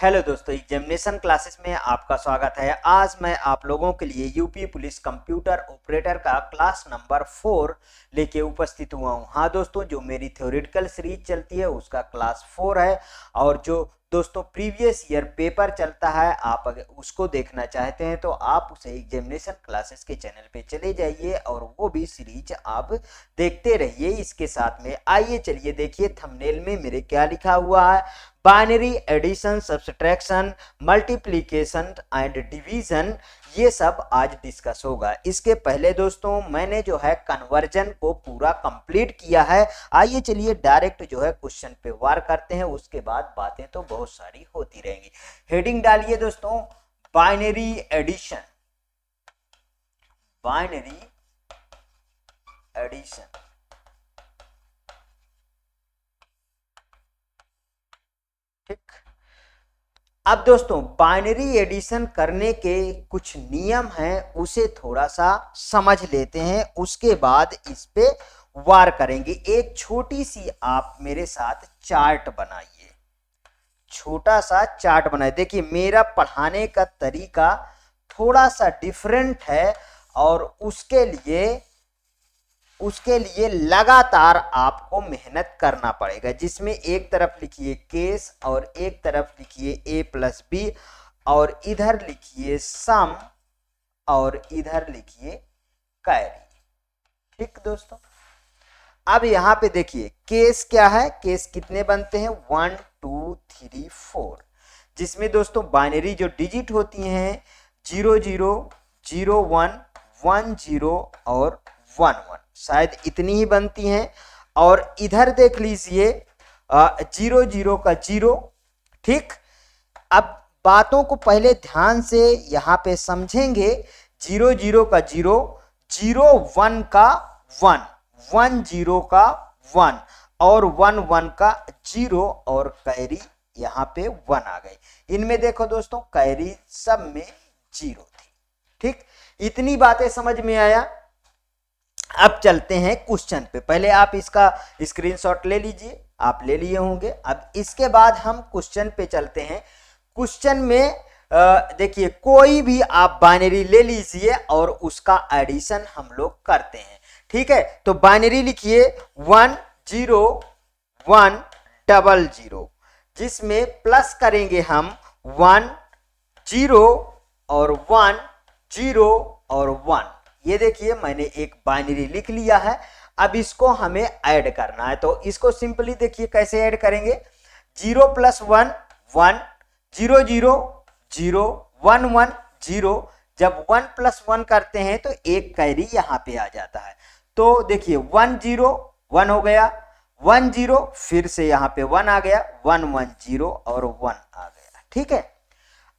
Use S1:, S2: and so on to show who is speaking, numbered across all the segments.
S1: Hello दोस्तों, examination classes में आपका स्वागत है। आज मैं आप लोगों के लिए यूपी पुलिस कंप्यूटर ऑपरेटर का क्लास नंबर 4 लेके उपस्थित हुआ हूं। हाँ दोस्तों, जो मेरी थ्योरेटिकल सीरीज चलती है उसका क्लास 4 है, और जो दोस्तों प्रीवियस ईयर पेपर चलता है, आप अगर उसको देखना चाहते हैं तो आप उसे एग्जामिनेशन क्लासेस के चैनल पे चले जाइए और वो भी सीरीज आप देखते रहिए। इसके साथ में आइए चलिए देखिए थंबनेल में मेरे क्या लिखा हुआ है। Binary addition, subtraction, multiplication and division, ये सब आज डिस्कस होगा। इसके पहले दोस्तों मैंने जो है कन्वर्जन को पूरा कंप्लीट किया है। आइए चलिए डायरेक्ट जो है क्वेश्चन पे वार करते हैं, उसके बाद बातें तो बहुत सारी होती रहेंगी। हेडिंग डालिए दोस्तों, बाइनरी एडिशन। बाइनरी एडिशन, ठीक। अब दोस्तों बाइनरी एडिशन करने के कुछ नियम हैं, उसे थोड़ा सा समझ लेते हैं, उसके बाद इस पे वार करेंगे। एक छोटी सी आप मेरे साथ चार्ट बनाइए, छोटा सा चार्ट बनाइए। देखिए मेरा पढ़ाने का तरीका थोड़ा सा डिफरेंट है और उसके लिए लगातार आपको मेहनत करना पड़ेगा, जिसमें एक तरफ लिखिए केस और एक तरफ लिखिए a+b और इधर लिखिए सम और इधर लिखिए कैरी। ठीक दोस्तों, अब यहां पे देखिए केस क्या है, केस कितने बनते हैं 1 2 3 4, जिसमें दोस्तों बाइनरी जो डिजिट होती हैं 0 0 0 1 1 0 और 1 1, शायद इतनी ही बनती हैं। और इधर देख लीजिए 0 0 का 0। ठीक, अब बातों को पहले ध्यान से यहाँ पे समझेंगे। 0 0 का 0, 0 1 का 1, 1 0 का 1 और 1 1 का 0 और कैरी यहाँ पे 1 आ गई। इनमें देखो दोस्तों कैरी सब में 0 थी। ठीक, इतनी बातें समझ में आया। अब चलते हैं क्वेश्चन पे। पहले आप इसका स्क्रीनशॉट ले लीजिए, आप ले लिए होंगे। अब इसके बाद हम क्वेश्चन पे चलते हैं। क्वेश्चन में देखिए कोई भी आप बाइनरी ले लीजिए और उसका एडिशन हम लोग करते हैं। ठीक है, तो बाइनरी लिखिए 1 0 1 0 0, जिसमें प्लस करेंगे हम 1 0 और 1 0 और 1। ये देखिए मैंने एक बाइनरी लिख लिया है। अब इसको हमें ऐड करना है, तो इसको सिंपली देखिए कैसे ऐड करेंगे। 0 + 1 1, 0 0 0 1 1 0। जब 1 + 1 करते हैं तो एक कैरी यहाँ पे आ जाता है। तो देखिए 1 0 1 हो गया, 1 0 फिर से यहाँ पे 1 आ गया, 1 1 0 और 1 आ गया। ठीक है,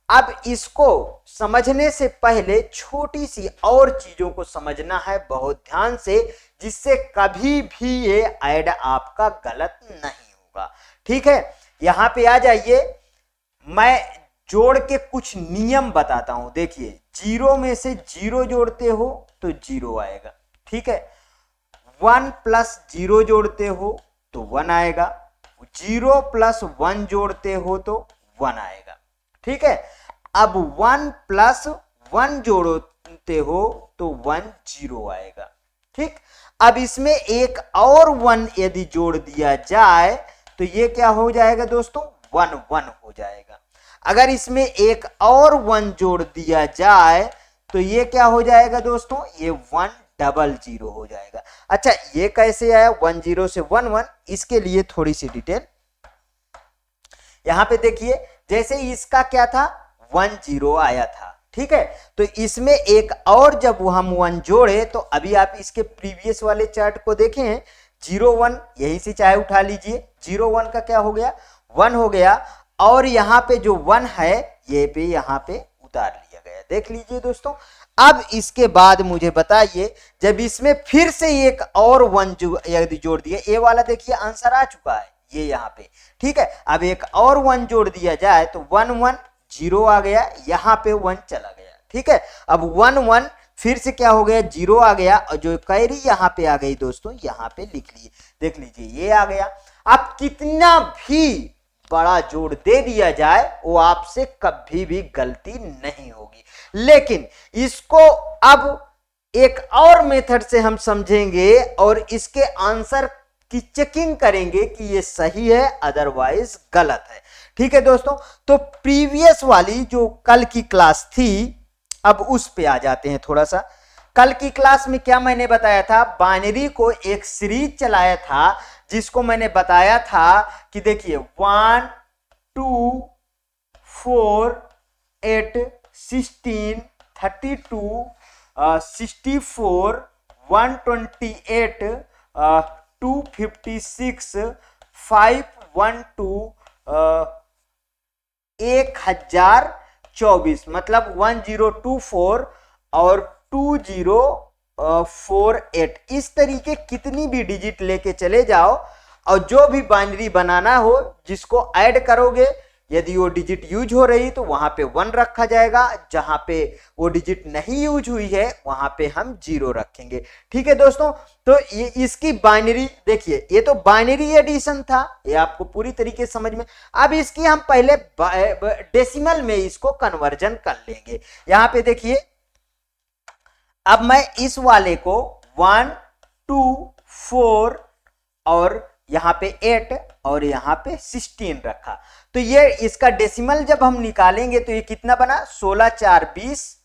S1: अब इसको समझने से पहले छोटी सी और चीजों को समझना है बहुत ध्यान से, जिससे कभी भी ये ऐड आपका गलत नहीं होगा। ठीक है, यहां पे आ जाइए, मैं जोड़ के कुछ नियम बताता हूं। देखिए 0 में से 0 जोड़ते हो तो 0 आएगा। ठीक है, 1 + 0 जोड़ते हो तो 1 आएगा, 0 + 1 जोड़ते हो तो 1 आएगा। ठीक है, अब 1 + 1 जोड़ते हो तो 1 0 आएगा। ठीक, अब इसमें एक और 1 यदि जोड़ दिया जाए तो ये क्या हो जाएगा दोस्तों 1 1 हो जाएगा। अगर इसमें एक और 1 जोड़ दिया जाए तो ये क्या हो जाएगा दोस्तों, ये 1 0 0 हो जाएगा। अच्छा, ये कैसे आया 1 0 से 1 1, इसके लिए थोड़ी सी डिटेल यहां पे देखिए। जैसे इसका क्या था 1 0 आया था। ठीक है, तो इसमें एक और जब हम 1 जोड़े तो अभी आप इसके प्रीवियस वाले चार्ट को देखें, 0 1 यहीं से चाहे उठा लीजिए, 0 1 का क्या हो गया 1 हो गया, और यहाँ पे जो 1 है ये पे यहाँ पे उतार लिया गया। देख लीजिए दोस्तों। अब इसके बाद मुझे बताइए, जब इसमें फिर से एक और 1 यदि जोड़ दिया, ये वाला देखिए आंसर आ चुका है ये यहाँ पे। ठीक है, अब एक और 1 जोड़ दिया जाए तो 1 1 0 आ गया, यहाँ पे 1 चला गया। ठीक है, अब 1 1 फिर से क्या हो गया 0 आ गया, और जो कैरी यहाँ पे आ गई दोस्तों यहाँ पे लिख लीजिए, देख लीजिए ये आ गया। अब कितना भी बड़ा जोड़ दे दिया जाए वो आपसे कभी भी गलती नहीं होगी। लेकिन इसको अब एक और मेथड से हम समझेंगे और इसके आंसर की चेकिंग करेंगे कि ये सही है अदरवाइज गलत है। ठीक है दोस्तों, तो प्रीवियस वाली जो कल की क्लास थी अब उस पे आ जाते हैं थोड़ा सा। कल की क्लास में क्या मैंने बताया था, बाइनरी को एक सीरीज चलाया था जिसको मैंने बताया था कि देखिए 1 2 4 8 16 32 64 128 256 512 1024 मतलब 1024 और 2048 इस तरीके कितनी भी डिजिट लेके चले जाओ और जो भी बाइनरी बनाना हो जिसको ऐड करोगे यदि वो डिजिट यूज हो रही तो वहां पे 1 रखा जाएगा, जहां पे वो डिजिट नहीं यूज हुई है वहां पे हम 0 रखेंगे। ठीक है दोस्तों, तो ये इसकी बाइनरी देखिए, ये तो बाइनरी एडिशन था, ये आपको पूरी तरीके समझ में। अब इसकी हम पहले डेसिमल में इसको कन्वर्जन कर लेंगे। यहां पे देखिए, अब मैं इस वाले को 1 2 4 और यहां पे 8 और यहां पे 16 रखा, तो ये इसका डेसिमल जब हम निकालेंगे तो ये कितना बना, 16 4 20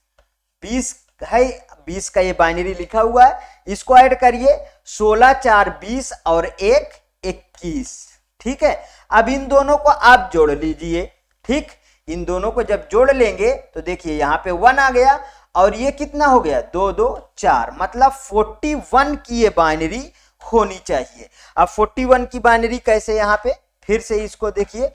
S1: 20 है, 20 का ये बाइनरी लिखा हुआ है, इसको ऐड करिए 16 4 20 और 1 21। ठीक है, अब इन दोनों को आप जोड़ लीजिए। ठीक, इन दोनों को जब जोड़ लेंगे तो देखिए यहां पे 1 आ गया और ये कितना हो गया 2 2 4, मतलब 41 की ये बाइनरी होनी चाहिए। अब 41 की बाइनरी कैसे, यहां पे फिर से इसको देखिए,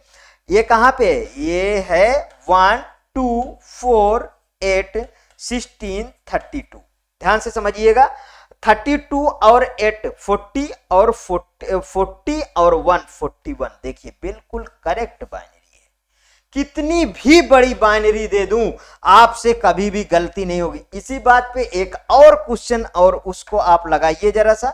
S1: ये कहां पे है, ये है 1 2 4 8 16 32। ध्यान से समझिएगा, 32 और 8 40 और 40 और 1 41। देखिए बिल्कुल करेक्ट बाइनरी है। कितनी भी बड़ी बाइनरी दे दूं आपसे कभी भी गलती नहीं होगी। इसी बात पे एक और क्वेश्चन और उसको आप लगाइए जरा सा,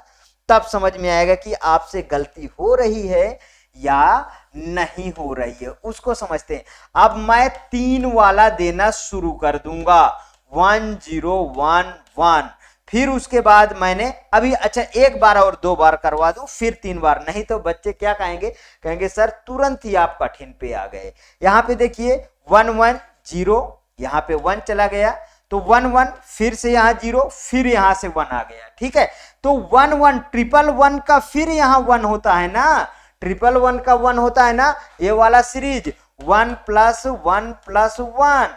S1: तब समझ में आएगा कि आपसे गलती हो रही है या नहीं हो रही है, उसको समझते हैं। अब मैं 3 वाला देना शुरू कर दूंगा 1 0 1 1, फिर उसके बाद मैंने अभी अच्छा एक बार और 2 बार करवा दूं फिर 3 बार, नहीं तो बच्चे क्या कहेंगे, कहेंगे सर तुरंत ही आप कठिन पे आ गए। यहां पे देखिए 1 1 0, यहां पे 1 चला गया तो 1 1, फिर से यहां 0, फिर यहां से 1 आ गया। ठीक है, तो 1 1 ट्रिपल 1 का फिर यहां 1 होता है ना, ट्रिपल 1 का 1 होता है ना, ये वाला सीरीज 1 + 1 + 1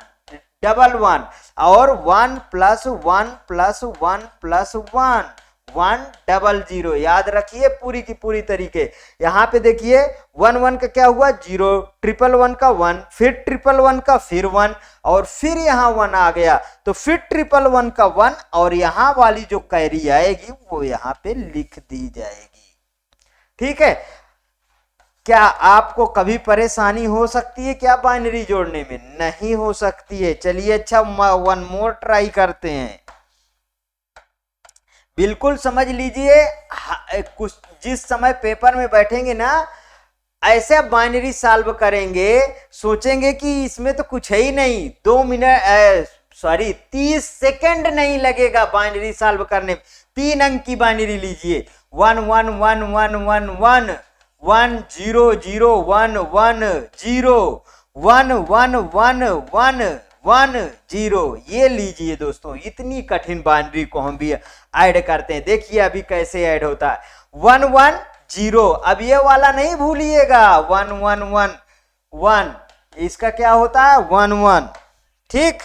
S1: डबल 1 और 1 + 1 + 1 + 1 1 डबल 0, याद रखिए पूरी की पूरी तरीके। यहां पे देखिए 1 1 का क्या हुआ 0, ट्रिपल 1 का 1, फिर ट्रिपल 1 का फिर 1 और फिर यहां 1 आ गया, तो फिर ट्रिपल 1 का 1 और यहां वाली जो कैरी आएगी वो यहां पे लिख दी जाएगी। ठीक है, क्या आपको कभी परेशानी हो सकती है क्या बाइनरी जोड़ने में? नहीं हो सकती है। चलिए अच्छा 1 मोर ट्राई करते हैं, बिल्कुल समझ लीजिए। कुछ जिस समय पेपर में बैठेंगे ना ऐसे बाइनरी सॉल्व करेंगे, सोचेंगे कि इसमें तो कुछ है ही नहीं, 2 मिनट 30 सेकंड नहीं लगेगा बाइनरी सॉल्व करने में। 3 अंक की बाइनरी लीजिए 1 1 1 1 1 1 1 0 0 1 1 0 1 1 1 1 1 0, ये लीजिए दोस्तों। इतनी कठिन बाइनरी को हम भी ऐड करते हैं, देखिए अभी कैसे ऐड होता है 1 1 0। अब ये वाला नहीं भूलिएगा 1 1 1 1, इसका क्या होता है 1 1। ठीक,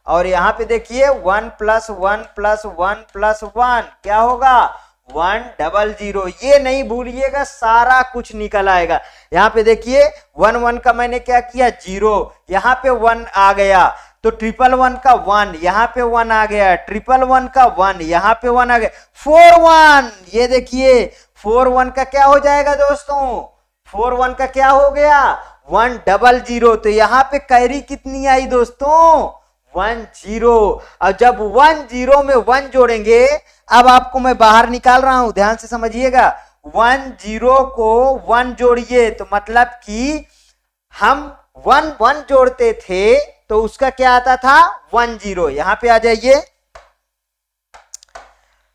S1: और यहां पे देखिए 1 + 1 + 1 + 1 क्या होगा 1 डबल 0, ये नहीं भूलिएगा, सारा कुछ निकल आएगा। यहां पे देखिए 1 1 का मैंने क्या किया 0, यहां पे 1 आ गया तो ट्रिपल 1 का 1, यहां पे 1 आ गया, ट्रिपल 1 का 1, यहां पे 1 आ गया, 4 1, ये देखिए 4 1 का क्या हो जाएगा दोस्तों, 4 1 का क्या हो गया 1 डबल 0, तो यहां पे कैरी कितनी आई दोस्तों 1 0। और जब 1 0 में 1 जोड़ेंगे, अब आपको मैं बाहर निकाल रहा हूं, ध्यान से समझिएगा। 1 0 को 1 जोड़िए तो मतलब कि हम 1 1 जोड़ते थे तो उसका क्या आता था 1 0। यहां पे आ जाइए,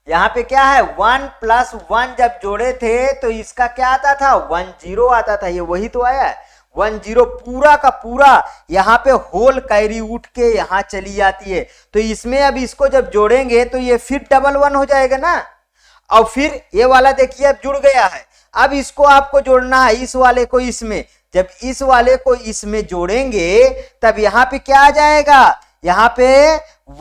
S1: यहां पे क्या है 1 + 1 जब जोड़े थे तो इसका क्या आता था 1 0 आता था। ये वही तो आया है 1 0 पूरा का पूरा। यहां पे होल कैरी उठ के यहां चली जाती है। तो इसमें अब इसको जब जोड़ेंगे तो ये फिर डबल 1 हो जाएगा ना। और फिर ये वाला देखिए अब जुड़ गया है। अब इसको आपको जोड़ना है इस वाले को इसमें। जब इस वाले को इसमें जोड़ेंगे तब यहां पे क्या आ जाएगा, यहां पे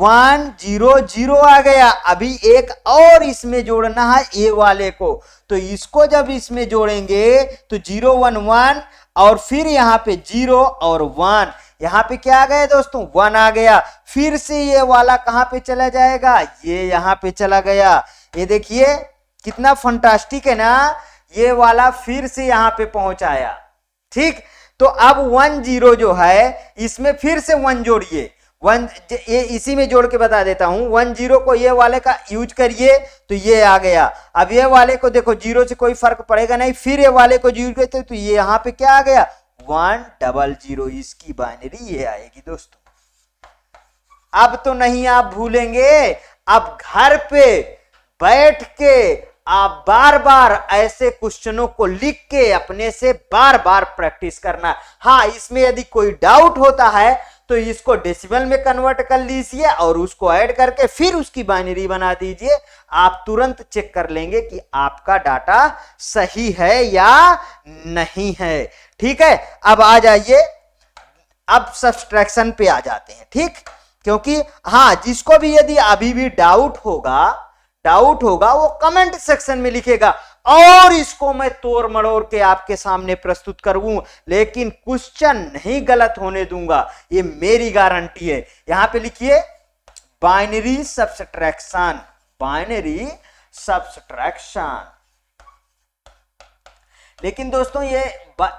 S1: 1 0 0 आ गया। अभी एक और इसमें जोड़ना है ए वाले को, तो इसको जब इसमें जोड़ेंगे तो 0 1 1 और फिर यहां पे 0 और 1। यहां पे क्या आ गया दोस्तों 1 आ गया। फिर से ये वाला कहां पे चला जाएगा, ये यहां पे चला गया। ये देखिए कितना फंटास्टिक है ना, ये वाला फिर से यहां पे पहुंचाया। ठीक, तो अब 1 0 जो है इसमें फिर से 1 जोड़िए। 1 ये इसी में जोड़ के बता देता हूं। 1 0 को ये वाले का यूज करिए तो ये आ गया। अब ये वाले को देखो 0 से कोई फर्क पड़ेगा नहीं, फिर ये वाले को यूज करते तो ये यहां पे क्या आ गया 1 0 0। इसकी बाइनरी ये आएगी दोस्तों। अब तो नहीं आप भूलेंगे, अब घर पे बैठ के आप बार बार ऐसे क्वेश्चनों को लिख के अपने से बार बार प्रैक्टिस करना। हाँ, इसमें यदि कोई डाउट होता है तो इसको डेसिमल में कन्वर्ट कर लीजिए और उसको ऐड करके फिर उसकी बाइनरी बना दीजिए। आप तुरंत चेक कर लेंगे कि आपका डाटा सही है या नहीं है। ठीक है, अब आ जाइए, अब सब्सट्रैक्शन पे आ जाते हैं। ठीक, क्योंकि हाँ, जिसको भी यदि अभी भी डाउट होगा वो कमेंट सेक्शन में लिखेगा और इसको मैं तोड़ मड़ोड़ के आपके सामने प्रस्तुत करूं, लेकिन क्वेश्चन नहीं गलत होने दूंगा, ये मेरी गारंटी है। यहां पे लिखिए बाइनरी सब्सट्रैक्शन, बाइनरी सब्सट्रैक्शन। लेकिन दोस्तों ये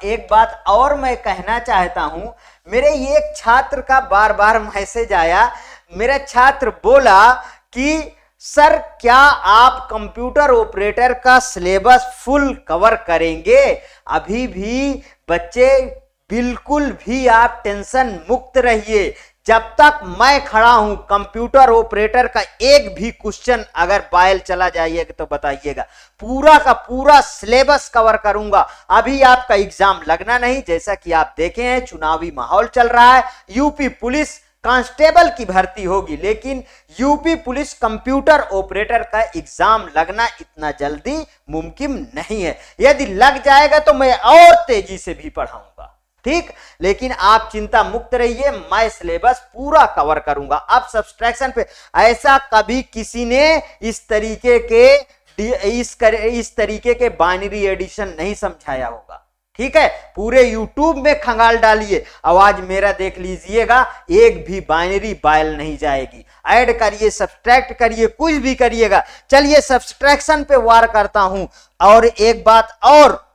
S1: एक बात और मैं कहना चाहता हूं, मेरे एक छात्र का बार बार मैसेज आया। मेरा छात्र बोला कि सर क्या आप कंप्यूटर ऑपरेटर का सिलेबस फुल कवर करेंगे? अभी भी बच्चे बिल्कुल भी आप टेंशन मुक्त रहिए, जब तक मैं खड़ा हूं कंप्यूटर ऑपरेटर का एक भी क्वेश्चन अगर बायल चला जाइएगा तो बताइएगा, पूरा का पूरा सिलेबस कवर करूंगा। अभी आपका एग्जाम लगना नहीं, जैसा कि आप देखे हैं चुनावी माहौल चल रहा है, यूपी पुलिस कांस्टेबल की भर्ती होगी, लेकिन यूपी पुलिस कंप्यूटर ऑपरेटर का एग्जाम लगना इतना जल्दी मुमकिन नहीं है। यदि लग जाएगा तो मैं और तेजी से भी पढ़ाऊंगा। ठीक, लेकिन आप चिंता मुक्त रहिए, मैं सिलेबस पूरा कवर करूंगा। अब सब्सट्रैक्शन पे ऐसा कभी किसी ने इस तरीके के बाइनरी एडिशन नहीं समझाया होगा। ठीक है, पूरे यूट्यूब में खंगाल डालिए, आवाज मेरा देख लीजिएगा, एक भी बाइनरी बायल नहीं जाएगी। ऐड करिए, सब्सट्रैक्ट करिए, कुछ भी करिएगा। चलिए सब्सट्रैक्शन पे वार करता हूं। और एक बात और,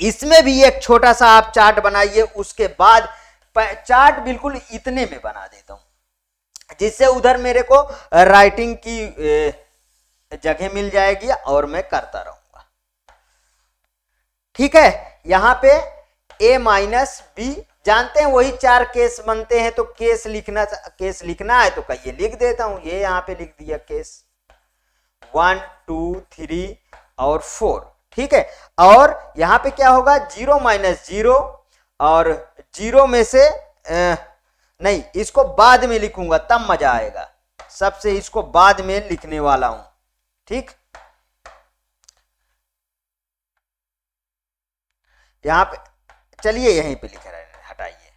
S1: इसमें भी एक छोटा सा आप चार्ट बनाइए, उसके बाद चार्ट बिल्कुल इतने में बना देता हूं जिससे उधर मेरे को राइटिंग की जगह मिल जाएगी और मैं करता रहूंगा। ठीक है, यहां पे a माइनस बी जानते हैं वही 4 केस बनते हैं, तो केस लिखना है तो कहिए लिख देता हूं। ये यहां पे लिख दिया केस 1 2 3 और 4। ठीक है, और यहां पे क्या होगा 0 - 0 और 0 में से नहीं, इसको बाद में लिखूंगा तब मजा आएगा, सबसे इसको बाद में लिखने वाला हूं। ठीक, यहां पे चलिए यहीं पे लिख रहे हैं, हटाइए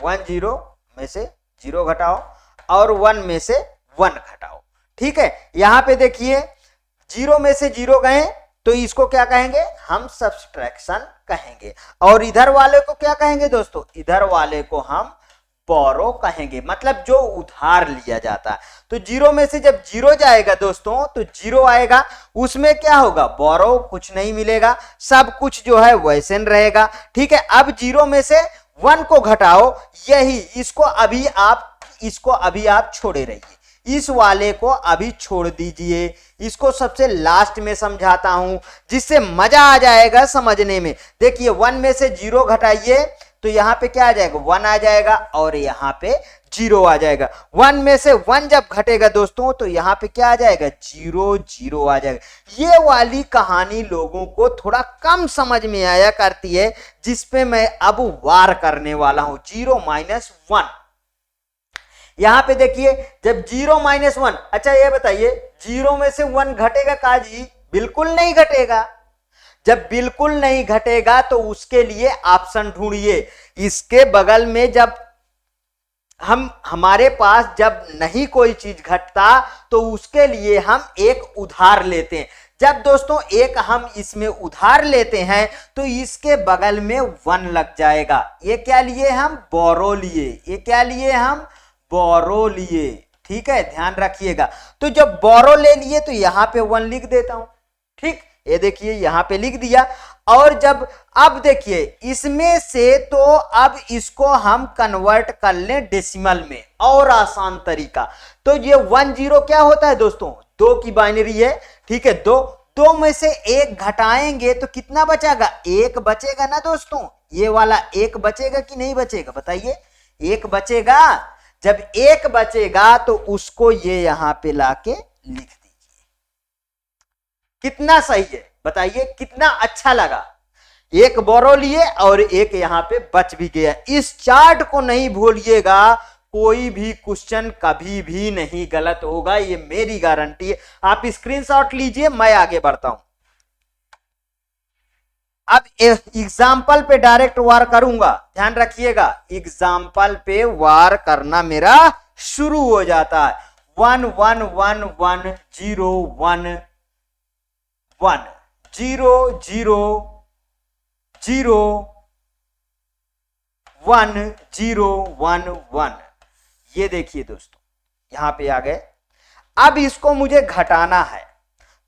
S1: 1 0 में से 0 घटाओ और 1 में से 1 घटाओ। ठीक है, यहां पे देखिए 0 में से 0 गए तो इसको क्या कहेंगे हम सब्सट्रैक्शन कहेंगे, और इधर वाले को क्या कहेंगे दोस्तों, इधर वाले को हम बोरो कहेंगे, मतलब जो उधार लिया जाता है। तो 0 में से जब 0 जाएगा दोस्तों तो 0 आएगा, उसमें क्या होगा बोरो, कुछ नहीं मिलेगा, सब कुछ जो है वैसे रहेगा। ठीक है, अब 0 में से 1 को घटाओ, यही इसको अभी आप छोड़े रहिए, इस वाले को अभी छोड़ दीजिए, इसको सबसे लास्ट में समझाता हूं जिससे मजा आ जाएगा समझने में। देखिए 1 में से 0 घटाइए तो यहाँ पे क्या आ जाएगा 1 आ जाएगा और यहाँ पे 0 आ जाएगा। 1 में से 1 जब घटेगा दोस्तों तो यहाँ पे क्या आ जाएगा 0 0 आ जाएगा। ये वाली कहानी लोगों को थोड़ा कम समझ में आया करती है, जिसपे मैं अब वार करने वाला हूं। 0 - 1 यहां पे देखिए, जब 0 - 1, अच्छा ये बताइए 0 में से 1 घटेगा काजी? बिल्कुल नहीं घटेगा। जब बिल्कुल नहीं घटेगा तो उसके लिए ऑप्शन ढूंढिए। इसके बगल में जब हमारे पास जब नहीं कोई चीज घटता तो उसके लिए हम एक उधार लेते हैं। जब दोस्तों एक हम इसमें उधार लेते हैं तो इसके बगल में 1 लग जाएगा। ये क्या लिए हम? बोरो लिए। ये क्या लिए हम? बोरो लिए। ठीक है, ध्यान रखिएगा। तो जब बोरो ले लिए तो यहां पे 1 लिख देता हूं। ठीक, ये देखिए यहां पे लिख दिया। और जब अब देखिए इसमें से तो अब इसको हम कन्वर्ट कर लें डेसिमल में, और आसान तरीका। तो ये 1 0 क्या होता है दोस्तों? 2 की बाइनरी है। ठीक है, 2 में से 1 घटाएंगे तो कितना बचेगा? 1 बचेगा ना दोस्तों। ये वाला 1 बचेगा कि नहीं बचेगा? बताइए। 1 बचेगा। जब 1 बचेगा तो उसको ये यहां पे लाके लिख दीजिए। कितना सही है बताइए, कितना अच्छा लगा। 1 बोरो लिए और 1 यहां पे बच भी गया। इस चार्ट को नहीं भूलिएगा, कोई भी क्वेश्चन कभी भी नहीं गलत होगा, ये मेरी गारंटी है। आप स्क्रीनशॉट लीजिए, मैं आगे बढ़ता हूं। अब एग्जाम्पल पे डायरेक्ट वार करूंगा, ध्यान रखिएगा। एग्जाम्पल पे वार करना मेरा शुरू हो जाता है। 1 1 1 1 0 1 1 0 0 0 1 0 1 1। ये देखिए दोस्तों यहां पे आ गए। अब इसको मुझे घटाना है,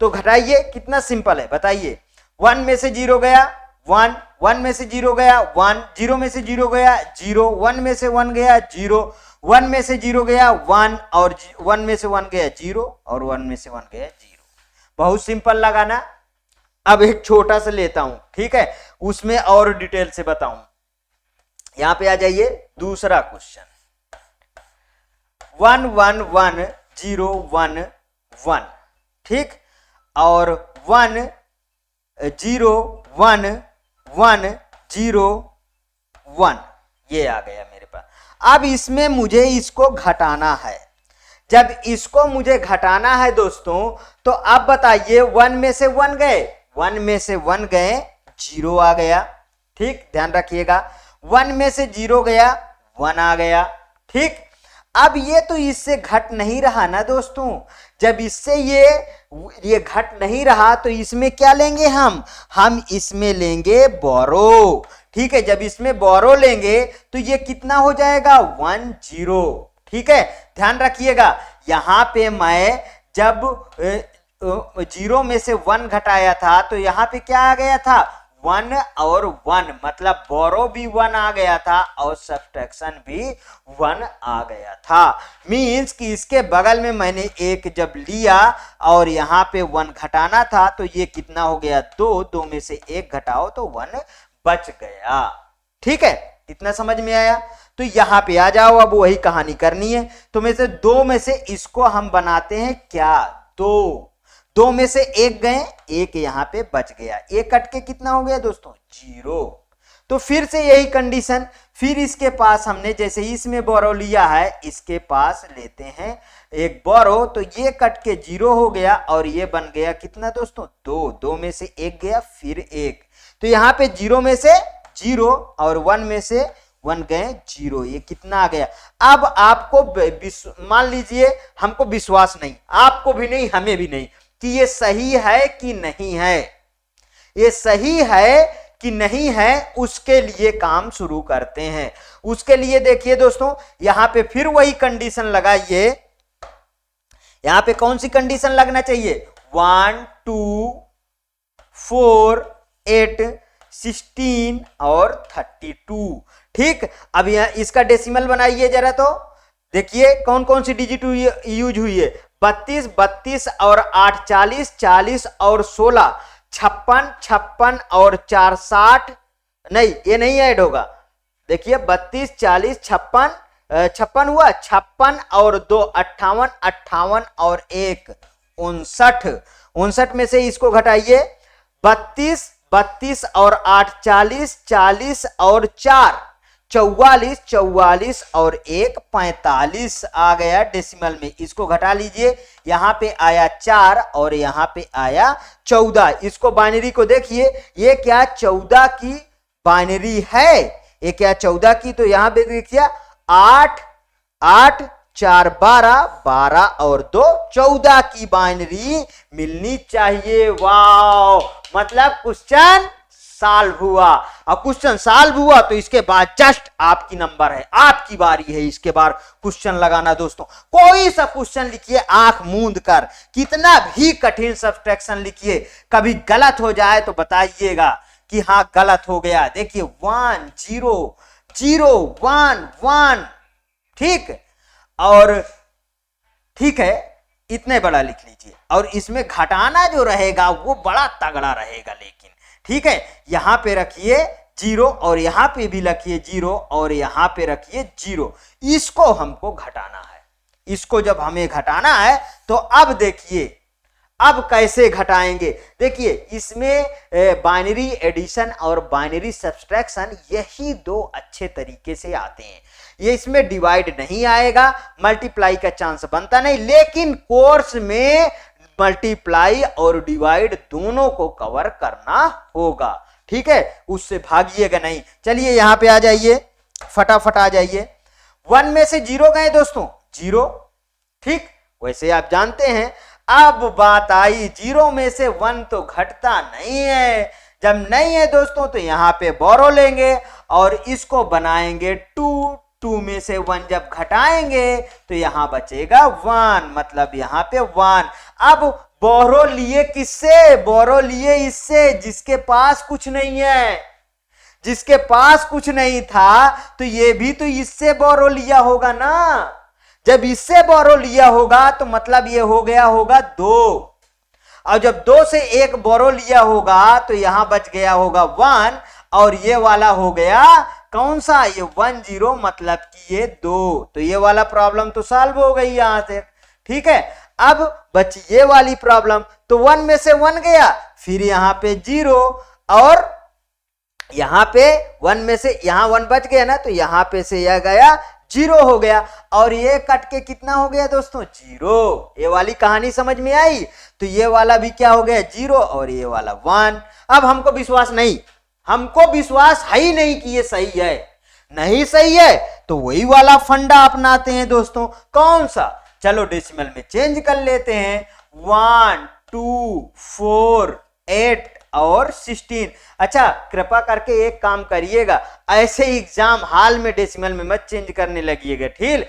S1: तो घटाइए। कितना सिंपल है बताइए। 1 में से 0 गया 1, 1 में से 0 गया 1, 0 में से 0 गया 0, 1 में से 1 गया 0, 1 में से 0 गया 1, और 1 में से 1 गया 0, और 1 में से 1 गया 0। बहुत सिंपल लगा ना। अब एक छोटा सा लेता हूं, ठीक है, उसमें और डिटेल से बताऊं। यहां पे आ जाइए, दूसरा क्वेश्चन। 1 1 1 0 1 1, ठीक, और 1 0 1 1 0 1, ये आ गया मेरे पास। अब इसमें मुझे इसको घटाना है। जब इसको मुझे घटाना है दोस्तों, तो अब बताइए 1 में से 1 गए, 1 में से 1 गए 0 आ गया। ठीक, ध्यान रखिएगा। 1 में से 0 गया 1 आ गया। ठीक, अब ये तो इससे घट नहीं रहा ना दोस्तों। जब इससे ये घट नहीं रहा तो इसमें क्या लेंगे हम इसमें लेंगे बोरो। ठीक है, जब इसमें बोरो लेंगे तो ये कितना हो जाएगा 1 0। ठीक है, ध्यान रखिएगा। यहां पे मैं जब 0 में से 1 घटाया था तो यहां पे क्या आ गया था 1 और 1, मतलब बोरो भी 1 आ गया था और सब्ट्रैक्शन भी 1 आ गया था। मींस कि इसके बगल में मैंने 1 जब लिया और यहाँ पे 1 घटाना था तो ये कितना हो गया 2, 2 में से 1 घटाओ तो 1 बच गया। ठीक है, इतना समझ में आया। तो यहाँ पे आ जाओ, अब वही कहानी करनी है। तो में से 2 में से इसको हम बनाते हैं क्या 2 में से 1 गए, 1 यहां पे बच गया। 1 कट के कितना हो गया दोस्तों 0। तो फिर से यही कंडीशन, फिर इसके पास हमने जैसे इसमें बोरो लिया है, इसके पास लेते हैं एक बोरो, तो ये कट के 0 हो गया और ये बन गया कितना दोस्तों 2, 2 में से 1 गया फिर 1, तो यहां पे 0 में से 0 और 1 में से 1 गए 0, ये कितना आ गया। अब आपको मान लीजिए हमको विश्वास नहीं, आपको भी नहीं हमें भी नहीं, कि ये सही है कि नहीं है, ये सही है कि नहीं है, उसके लिए काम शुरू करते हैं। उसके लिए देखिए दोस्तों यहां पे फिर वही कंडीशन लगाइए। यहां पे कौन सी कंडीशन लगना चाहिए 1 2 4 8 16 और 32। ठीक, अब यहां इसका डेसिमल बनाइए जरा, तो देखिए कौन कौन सी डिजिट यूज हुई है 32 32 और 8 40 40 और 16 56 56 और 4 60, नहीं ये नहीं ऐड होगा, देखिए 32 40 56 56 हुआ, 56 और 2 58, 58 और 1 59, 59 में से इसको घटाइए 32, 32 और 8 40, 40 और 4 44, 44 और 1 45 आ गया डेसिमल में। इसको घटा लीजिए, यहां पे आया 4 और यहां पे आया 14। इसको बाइनरी को देखिए, ये क्या 14 की बाइनरी है, ये क्या 14 की, तो यहां पे देखिए 8 8 4 12, 12 और 2 14 की बाइनरी मिलनी चाहिए। वाह, मतलब क्वेश्चन सॉल्व हुआ। और क्वेश्चन सॉल्व हुआ तो इसके बाद जस्ट आपकी नंबर है, आपकी बारी है इसके बाद क्वेश्चन लगाना। दोस्तों कोई सा क्वेश्चन लिखिए आंख मूंद कर, कितना भी कठिन सब्ट्रैक्शन लिखिए, कभी गलत हो जाए तो बताइएगा कि हाँ गलत हो गया। देखिए 1 0 0 1 1, ठीक, और ठीक है इतने बड़ा लिख लीजिए। और इसमें घटाना जो रहेगा वो बड़ा तगड़ा रहेगा, लेकिन ठीक है, यहां पे रखिए 0 और यहां पे भी रखिए 0 और यहां पे रखिए 0। इसको हमको घटाना है, इसको जब हमें घटाना है तो अब देखिए अब कैसे घटाएंगे। देखिए इसमें बाइनरी एडिशन और बाइनरी सब्सट्रैक्शन यही दो अच्छे तरीके से आते हैं। ये इसमें डिवाइड नहीं आएगा, मल्टीप्लाई का चांस बनता नहीं, लेकिन कोर्स में मल्टीप्लाई और डिवाइड दोनों को कवर करना होगा, ठीक है, उससे भागिएगा नहीं। चलिए यहां पे आ जाइए, फटाफट आ जाइए। 1 में से 0 गए दोस्तों, 0, ठीक, वैसे आप जानते हैं। अब बात आई 0 में से 1 तो घटता नहीं है, जब नहीं है दोस्तों तो यहां पे बोरो लेंगे और इसको बनाएंगे 2, 2 में से 1 जब घटाएंगे तो यहां बचेगा 1, मतलब यहां पे 1। अब बोरो लिए किससे, बोरो लिए इससे जिसके पास कुछ नहीं है, जिसके पास कुछ नहीं था तो ये भी तो इससे बोरो लिया होगा ना। जब इससे बोरो लिया होगा तो मतलब ये हो गया होगा 2, और जब 2 से 1 बोरो लिया होगा तो यहां बच गया होगा 1, और ये वाला हो गया कौन सा, ये 1 0, मतलब कि ये 2। तो ये वाला प्रॉब्लम तो सॉल्व हो गई यहां से, ठीक है। अब बची ये वाली प्रॉब्लम, तो 1 में से 1 गया, फिर यहां पे 0 और यहां पे 1 में से यहां 1 बच गया ना, तो यहां पे से यह गया 0 हो गया, और ये कट के कितना हो गया दोस्तों, 0। ये वाली कहानी समझ में आई। तो ये वाला भी क्या हो गया 0 और ये वाला 1। अब हमको विश्वास नहीं, हमको विश्वास है ही नहीं कि ये सही है, नहीं सही है तो वही वाला फंडा अपनाते हैं दोस्तों। कौन सा, चलो डेसिमल में चेंज कर लेते हैं, 1 2 4 8 और 16। अच्छा कृपा करके एक काम करिएगा, ऐसे एग्जाम हॉल में डेसिमल में मत चेंज करने लगिएगा, ठीक,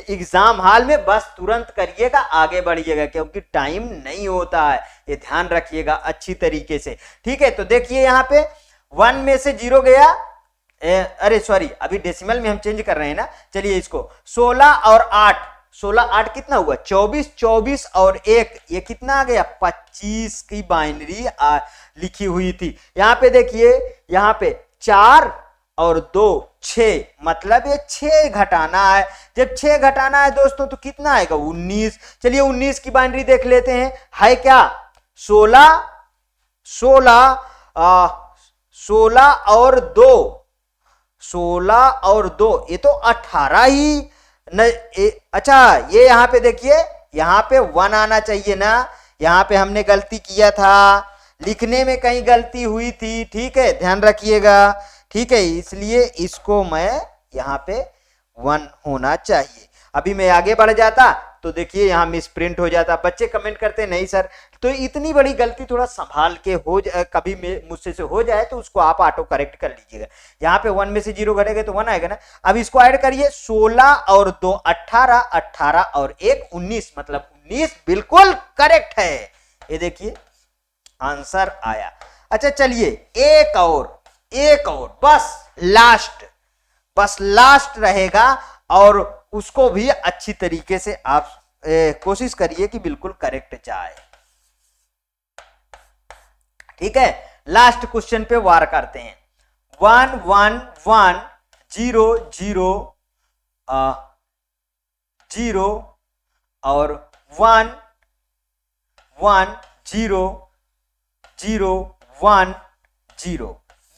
S1: एग्जाम हॉल में बस तुरंत करिएगा, आगे बढ़िएगा, क्योंकि टाइम नहीं होता है, ये ध्यान रखिएगा अच्छी तरीके से, ठीक है। तो देखिए यहाँ पे 1 में से 0 गया, अरे सॉरी अभी डेसिमल में हम चेंज कर रहे हैं ना। चलिए इसको 16 और 8, 16 8 कितना हुआ 24, 24 और 1 ये कितना आ गया 25 की बाइनरी लिखी हुई थी। यहां पे देखिए, यहां पे 4 और 2 6, मतलब ये 6 घटाना है। जब 6 घटाना है दोस्तों तो कितना आएगा 19। चलिए 19 की बाइनरी देख लेते हैं, है क्या 16 16 16 और 2, 16 और 2 ये तो 18 ही न। अच्छा ये यहां पे देखिए, यहां पे 1 आना चाहिए ना, यहां पे हमने गलती किया था, लिखने में कहीं गलती हुई थी, ठीक है, ध्यान रखिएगा, ठीक है, इसलिए इसको मैं यहां पे 1 होना चाहिए। अभी मैं आगे बढ़ जाता तो देखिए यहां मिस प्रिंट हो जाता। बच्चे कमेंट करते नहीं सर, तो इतनी बड़ी गलती थोड़ा संभाल के हो जाए, कभी मुझसे से हो जाए तो उसको आप ऑटो करेक्ट कर लीजिएगा। यहाँ पे 1 में से 0 घटेगा तो 1 आएगा ना। अब इसको ऐड करिए, 16 और 2 18, 18 और 1 19, मतलब 19 बिल्कुल करेक्ट है। ये देखिए आंसर आया। अच्छा चलिए एक और बस लास्ट रहेगा, और उसको भी अच्छी तरीके से आप कोशिश करिए कि बिल्कुल करेक्ट जाए, ठीक है। लास्ट क्वेश्चन पे वार करते हैं। 1 1 1 0 0 0 और 1 1 0 0 1 0।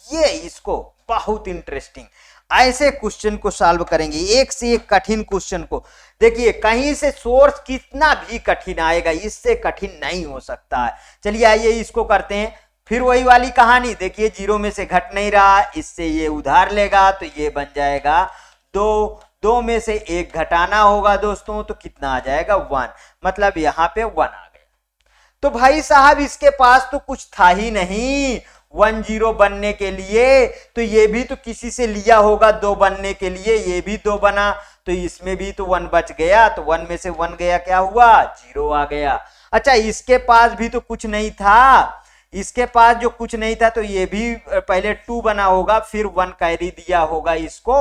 S1: ये इसको बहुत इंटरेस्टिंग ऐसे क्वेश्चन को सॉल्व करेंगे, एक से एक कठिन क्वेश्चन को। देखिए कहीं से सोर्स कितना भी कठिन आएगा, इससे कठिन नहीं हो सकता है। चलिए आइए इसको करते हैं। फिर वही वाली कहानी, देखिए 0 में से घट नहीं रहा, इससे ये उधार लेगा तो ये बन जाएगा 2, 2 में से 1 घटाना होगा दोस्तों, तो कितना आ जाएगा 1, मतलब यहां पे 1 आ गया। तो भाई साहब इसके पास तो कुछ था ही नहीं 1 0 बनने के लिए, तो ये भी तो किसी से लिया होगा 2 बनने के लिए, ये भी 2 बना, तो इसमें भी तो 1 बच गया, तो 1 में से 1 गया, क्या हुआ 0 आ गया। अच्छा इसके पास भी तो कुछ नहीं था, इसके पास जो कुछ नहीं था तो ये भी पहले 2 बना होगा, फिर 1 कैरी दिया होगा इसको,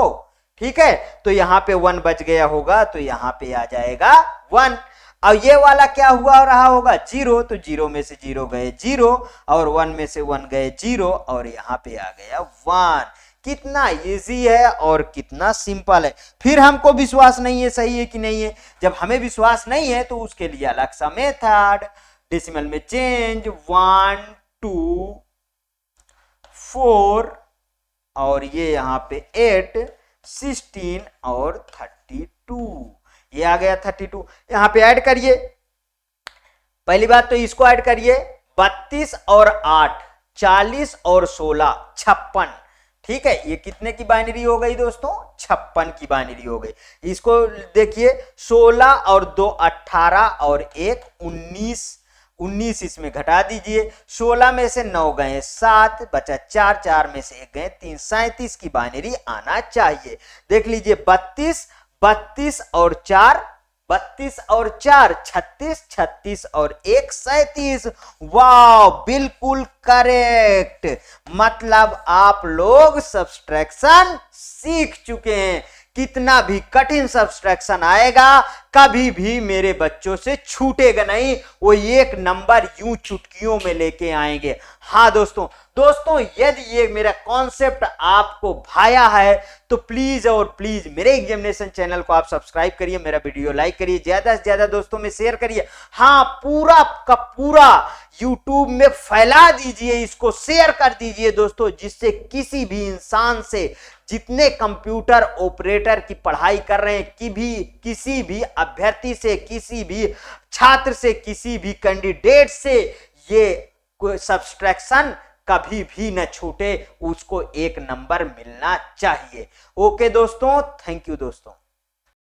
S1: ठीक है, तो यहां पे 1 बच गया होगा, तो यहां पे आ जाएगा 1। अब ये वाला क्या हुआ रहा होगा 0, तो 0 में से 0 गए 0 और 1 में से 1 गए 0 और यहां पे आ गया 1। कितना इजी है और कितना सिंपल है। फिर हमको विश्वास नहीं है सही है कि नहीं है, जब हमें विश्वास नहीं है तो उसके लिए अलग सा मेथड, डेसिमल में चेंज 1 2 4 और ये यहां पे 8 16 और 32, ये आ गया 32। यहां पे ऐड करिए, पहली बात तो इसको ऐड करिए, 32 और 8 40 और 16 56, ठीक है, ये कितने की बाइनरी हो गई दोस्तों 56 की बाइनरी हो गई। इसको देखिए 16 और 2 18 और 1 19, 19 इसमें घटा दीजिए, 16 में से 9 गए 7 बचा 4, 4 में से 1 गए 3, 37 की बाइनरी आना चाहिए। देख लीजिए 32 32 और 4 32 और 4 36, 36 और 1 37। वाह बिल्कुल करेक्ट, मतलब आप लोग सब्सट्रैक्शन सीख चुके हैं। कितना भी कठिन सब्सट्रैक्शन आएगा कभी भी मेरे बच्चों से छूटेगा नहीं, वो 1 नंबर यूं चुटकियों में लेके आएंगे। हाँ दोस्तों यदि ये मेरा कॉन्सेप्ट आपको भाया है तो प्लीज और प्लीज मेरे एग्जामिनेशन चैनल को आप सब्सक्राइब करिए, मेरा वीडियो लाइक करिए, ज्यादा से ज्यादा दोस्तों में शेयर करिए। हाँ पूरा का पूरा यूट्यूब में फैला दीजिए, इसको शेयर कर दीजिए दोस्तों, जिससे किसी भी इंसान से, जितने कंप्यूटर ऑपरेटर की पढ़ाई कर रहे हैं, किसी भी अभ्यर्थी से, किसी भी छात्र से, किसी भी कैंडिडेट से ये सब्सट्रैक्शन कभी भी न छूटे, उसको 1 नंबर मिलना चाहिए। ओके दोस्तों, थैंक यू दोस्तों।